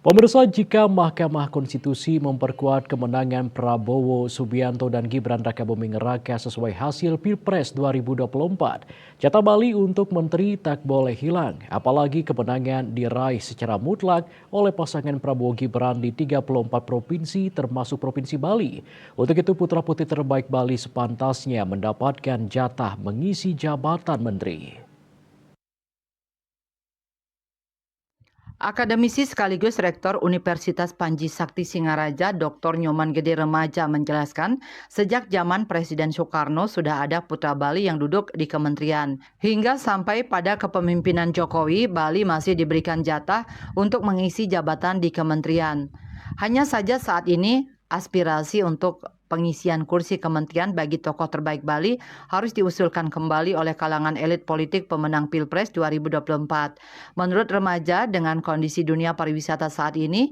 Pemirsa, jika Mahkamah Konstitusi memperkuat kemenangan Prabowo Subianto dan Gibran Rakabuming Raka sesuai hasil Pilpres 2024, jatah Bali untuk menteri tak boleh hilang, apalagi kemenangan diraih secara mutlak oleh pasangan Prabowo Gibran di 34 provinsi termasuk Provinsi Bali. Untuk itu putra-putri terbaik Bali sepantasnya mendapatkan jatah mengisi jabatan menteri. Akademisi sekaligus Rektor Universitas Panji Sakti Singaraja, Dr. Nyoman Gede Remaja menjelaskan, sejak zaman Presiden Soekarno sudah ada putra Bali yang duduk di kementerian. Hingga sampai pada kepemimpinan Jokowi, Bali masih diberikan jatah untuk mengisi jabatan di kementerian. Hanya saja saat ini aspirasi untuk pengisian kursi kementerian bagi tokoh terbaik Bali harus diusulkan kembali oleh kalangan elit politik pemenang Pilpres 2024. Menurut Remaja, dengan kondisi dunia pariwisata saat ini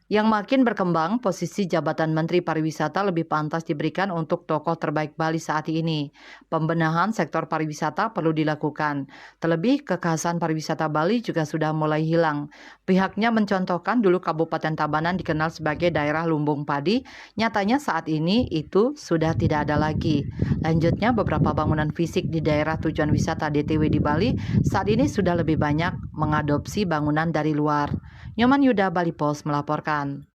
yang makin berkembang, posisi jabatan Menteri Pariwisata lebih pantas diberikan untuk tokoh terbaik Bali saat ini. Pembenahan sektor pariwisata perlu dilakukan. Terlebih, kekhasan pariwisata Bali juga sudah mulai hilang. Pihaknya mencontohkan dulu Kabupaten Tabanan dikenal sebagai daerah lumbung padi, nyatanya saat ini itu sudah tidak ada lagi. Lanjutnya, beberapa bangunan fisik di daerah tujuan wisata DTW di Bali saat ini sudah lebih banyak mengadopsi bangunan dari luar. Nyoman Yuda, Bali Post melaporkan.